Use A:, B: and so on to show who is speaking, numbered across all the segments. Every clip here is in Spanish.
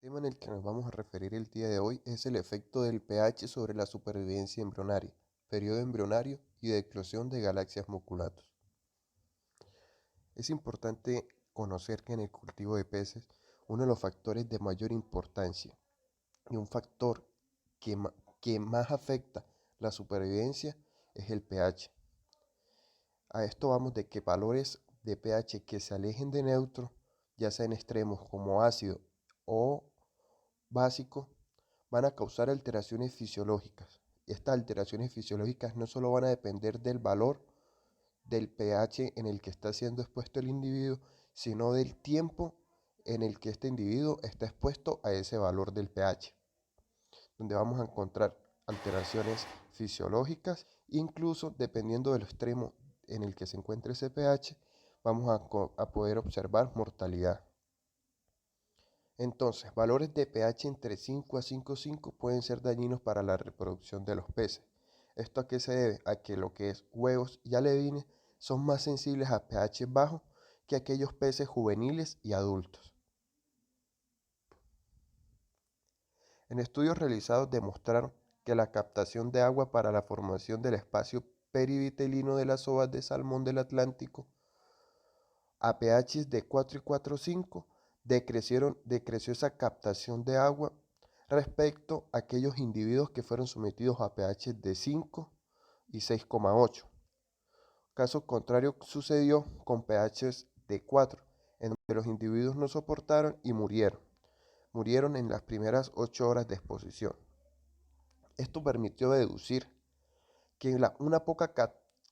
A: El tema en el que nos vamos a referir el día de hoy es el efecto del pH sobre la supervivencia embrionaria, periodo embrionario y de eclosión de galaxias maculatus. Es importante conocer que en el cultivo de peces, uno de los factores de mayor importancia y un factor que, que más afecta la supervivencia es el pH. A esto vamos de que valores de pH que se alejen de neutro, ya sea en extremos como ácido o básico, van a causar alteraciones fisiológicas. Estas alteraciones fisiológicas no solo van a depender del valor del pH en el que está siendo expuesto el individuo, sino del tiempo en el que este individuo está expuesto a ese valor del pH, donde vamos a encontrar alteraciones fisiológicas, incluso dependiendo del extremo en el que se encuentre ese pH, vamos a poder observar mortalidad. Entonces, valores de pH entre 5 a 5,5 pueden ser dañinos para la reproducción de los peces. ¿Esto a qué se debe? A que lo que es huevos y alevines son más sensibles a pH bajo que aquellos peces juveniles y adultos. En estudios realizados demostraron que la captación de agua para la formación del espacio perivitelino de las ovas de salmón del Atlántico a pH de 4 y 4,5 decreció esa captación de agua respecto a aquellos individuos que fueron sometidos a pH de 5 y 6,8. Caso contrario sucedió con pHs de 4, en donde los individuos no soportaron y murieron. Murieron en las primeras 8 horas de exposición. Esto permitió deducir que una poca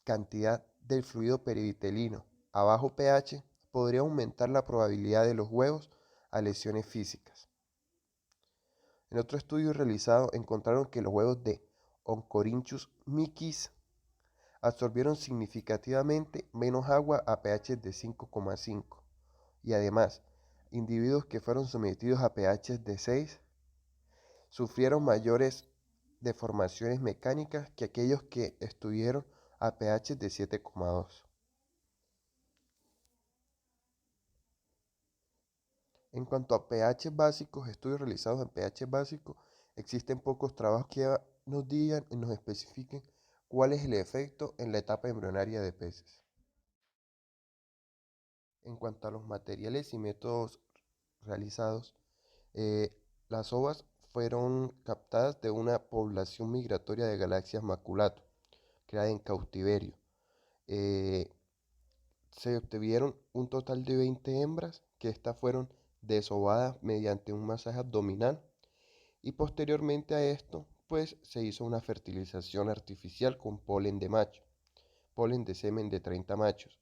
A: cantidad del fluido perivitelino a bajo pH podría aumentar la probabilidad de los huevos a lesiones físicas. En otro estudio realizado encontraron que los huevos de Oncorhynchus micis absorbieron significativamente menos agua a pH de 5,5 y además individuos que fueron sometidos a pH de 6 sufrieron mayores deformaciones mecánicas que aquellos que estuvieron a pH de 7,2. En cuanto a pH básicos, estudios realizados en pH básico, existen pocos trabajos que nos digan y nos especifiquen cuál es el efecto en la etapa embrionaria de peces. En cuanto a los materiales y métodos realizados, eh, las ovas fueron captadas de una población migratoria de galaxias maculato, creada en cautiverio. Eh, Se obtuvieron un total de 20 hembras que estas fueron desovadas mediante un masaje abdominal y posteriormente a esto pues se hizo una fertilización artificial con polen de macho, polen de semen de 30 machos.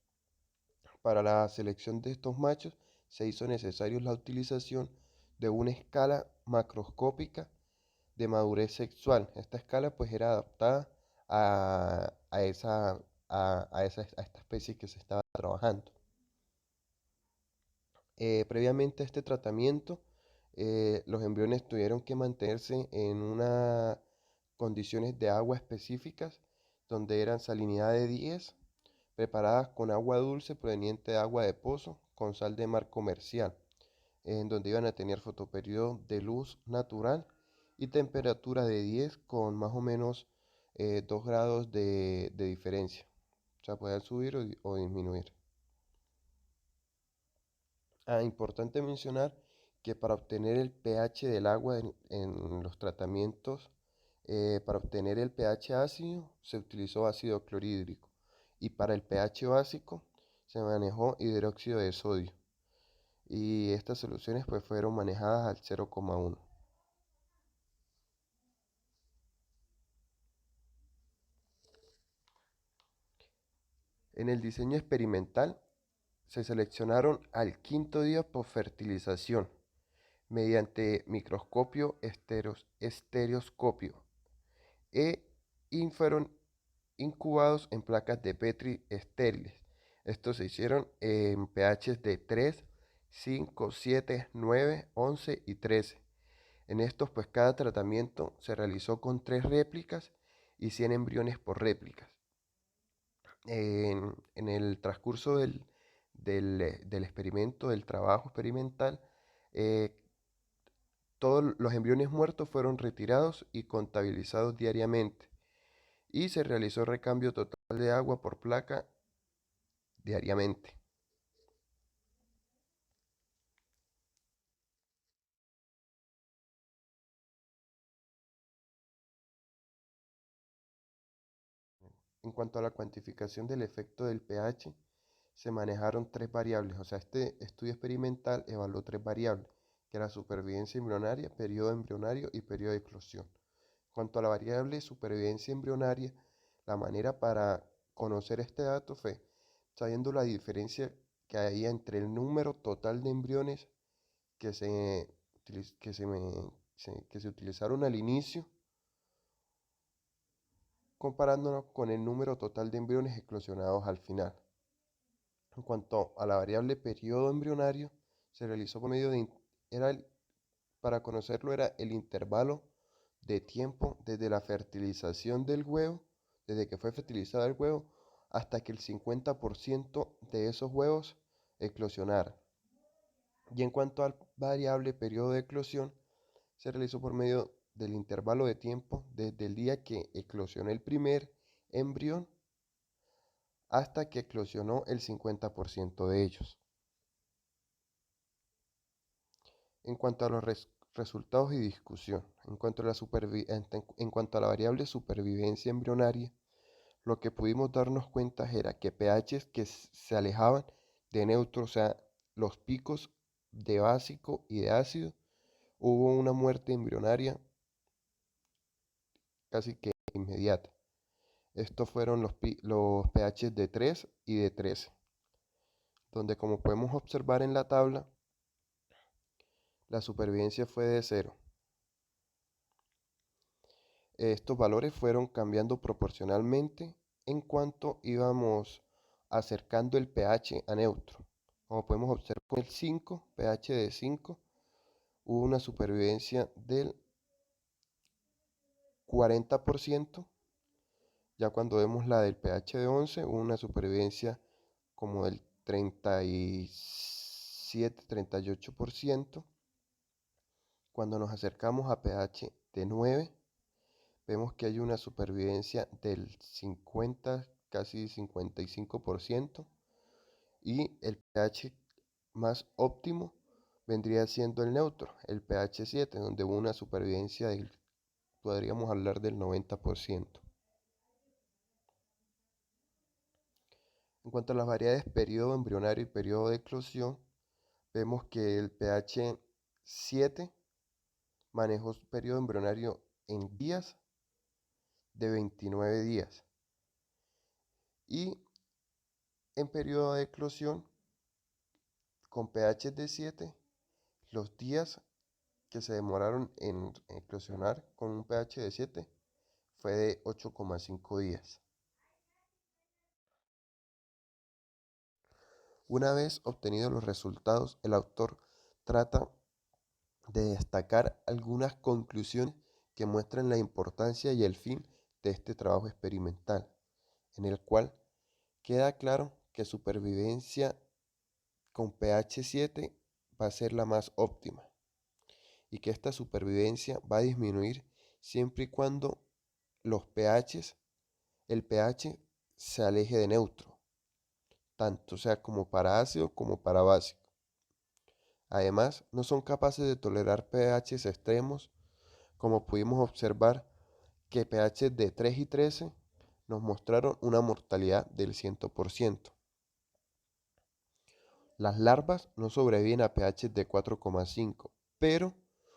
A: Para la selección de estos machos se hizo necesario la utilización de una escala macroscópica de madurez sexual. Esta escala pues era adaptada a a esta especie que se estaba trabajando. Previamente a este tratamiento, los embriones tuvieron que mantenerse en unas condiciones de agua específicas, donde eran salinidad de 10, preparadas con agua dulce proveniente de agua de pozo, con sal de mar comercial, en donde iban a tener fotoperiodo de luz natural y temperatura de 10 con más o menos 2 grados de diferencia. O sea, pueden subir o disminuir. Importante mencionar que para obtener el pH del agua en los tratamientos, para obtener el pH ácido se utilizó ácido clorhídrico y para el pH básico se manejó hidróxido de sodio y estas soluciones pues fueron manejadas al 0,1. En el diseño experimental se seleccionaron al quinto día por fertilización mediante microscopio estereoscopio e fueron incubados en placas de Petri estériles. Estos se hicieron en pHs de 3, 5, 7, 9, 11 y 13. En estos, pues cada tratamiento se realizó con 3 réplicas y 100 embriones por réplicas. En el transcurso del experimento, del trabajo experimental, eh, Todos los embriones muertos fueron retirados y contabilizados diariamente y se realizó recambio total de agua por placa diariamente. En cuanto a la cuantificación del efecto del pH, se manejaron tres variables, o sea, este estudio experimental evaluó tres variables, que era supervivencia embrionaria, periodo embrionario y periodo de eclosión. En cuanto a la variable supervivencia embrionaria, la manera para conocer este dato fue sabiendo la diferencia que había entre el número total de embriones que se, que que se utilizaron al inicio, comparándonos con el número total de embriones eclosionados al final. En cuanto a la variable periodo embrionario, se realizó por medio de, para conocerlo era el intervalo de tiempo desde la fertilización del huevo, desde que fue fertilizado el huevo, hasta que el 50% de esos huevos eclosionaran. Y en cuanto al variable periodo de eclosión, se realizó por medio del intervalo de tiempo desde el día que eclosionó el primer embrión hasta que eclosionó el 50% de ellos. En cuanto a los resultados y discusión, en cuanto a la variable supervivencia embrionaria, lo que pudimos darnos cuenta era que pHs que se alejaban de neutro, o sea, los picos de básico y de ácido, hubo una muerte embrionaria casi que inmediata. Estos fueron los pHs de 3 y de 13, donde como podemos observar en la tabla, la supervivencia fue de 0. Estos valores fueron cambiando proporcionalmente en cuanto íbamos acercando el pH a neutro. Como podemos observar con el 5, pH de 5, hubo una supervivencia del 40%. Ya cuando vemos la del pH de 11, hubo una supervivencia como del 37-38%. Cuando nos acercamos a pH de 9, vemos que hay una supervivencia del 50, casi 55%, y el pH más óptimo vendría siendo el neutro, el pH 7, donde hubo una supervivencia del, podríamos hablar del 90%. En cuanto a las variedades periodo embrionario y periodo de eclosión, vemos que el pH 7 manejó su periodo embrionario en días de 29 días y en periodo de eclosión con pH de 7, los días que se demoraron en eclosionar con un pH de 7 fue de 8,5 días. Una vez obtenidos los resultados, el autor trata de destacar algunas conclusiones que muestran la importancia y el fin de este trabajo experimental, en el cual queda claro que supervivencia con pH 7 va a ser la más óptima y que esta supervivencia va a disminuir siempre y cuando los pHs, el pH se aleje de neutro, tanto sea como para ácido como para básico. Además, no son capaces de tolerar pHs extremos, como pudimos observar que pH de 3 y 13 nos mostraron una mortalidad del 100%. Las larvas no sobreviven a pH de 4,5, pero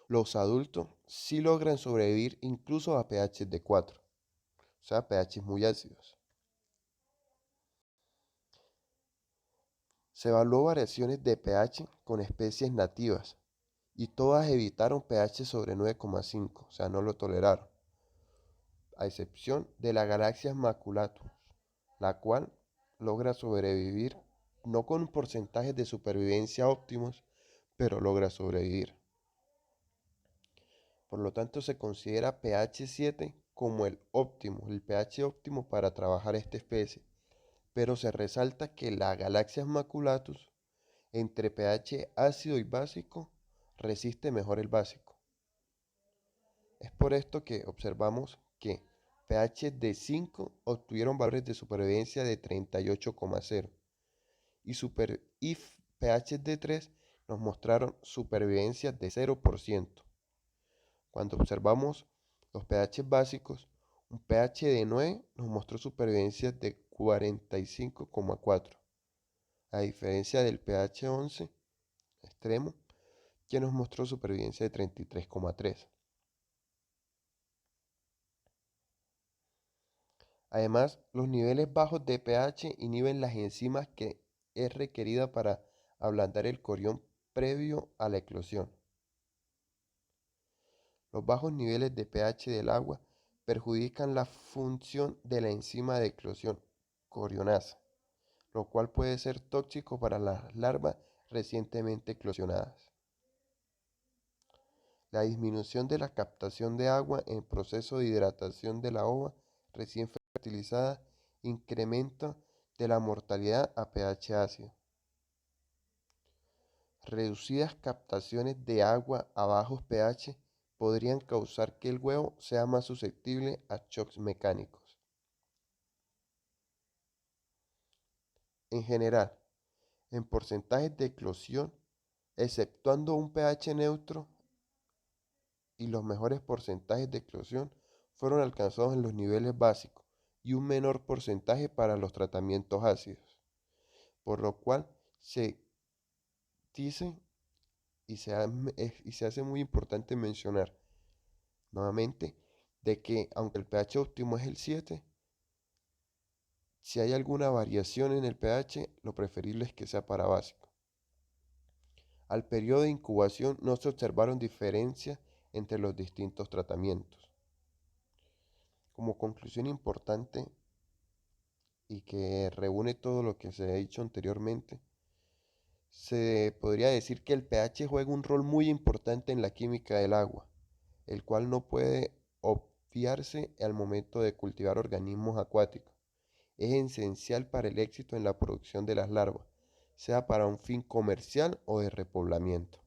A: los adultos sí logran sobrevivir incluso a pH de 4, o sea, pH muy ácidos. Se evaluó variaciones de pH con especies nativas y todas evitaron pH sobre 9,5, o sea, no lo toleraron, a excepción de la Galaxia maculatus, la cual logra sobrevivir no con porcentajes de supervivencia óptimos, pero logra sobrevivir. Por lo tanto, se considera pH 7 como el óptimo, el pH óptimo para trabajar esta especie, pero se resalta que la Galaxia maculatus, entre pH ácido y básico, resiste mejor el básico. Es por esto que observamos que pH de 5 obtuvieron valores de supervivencia de 38,0 y pH de 3 nos mostraron supervivencia de 0%. Cuando observamos los pH básicos, un pH de 9 nos mostró supervivencia de 45,4, a diferencia del pH 11 extremo, que nos mostró supervivencia de 33,3. Además, los niveles bajos de pH inhiben las enzimas que es requerida para ablandar el corión previo a la eclosión. Los bajos niveles de pH del agua perjudican la función de la enzima de eclosión corionasa, lo cual puede ser tóxico para las larvas recientemente eclosionadas. La disminución de la captación de agua en proceso de hidratación de la ova recién fertilizada incrementa de la mortalidad a pH ácido. Reducidas captaciones de agua a bajos pH podrían causar que el huevo sea más susceptible a shocks mecánicos. En general, en porcentajes de eclosión, exceptuando un pH neutro, y los mejores porcentajes de eclosión fueron alcanzados en los niveles básicos y un menor porcentaje para los tratamientos ácidos, por lo cual se dice y se hace muy importante mencionar nuevamente de que aunque el pH óptimo es el 7, si hay alguna variación en el pH, lo preferible es que sea para básico. Al periodo de incubación no se observaron diferencias entre los distintos tratamientos. Como conclusión importante y que reúne todo lo que se ha dicho anteriormente, se podría decir que el pH juega un rol muy importante en la química del agua, el cual no puede obviarse al momento de cultivar organismos acuáticos. Es esencial para el éxito en la producción de las larvas, sea para un fin comercial o de repoblamiento.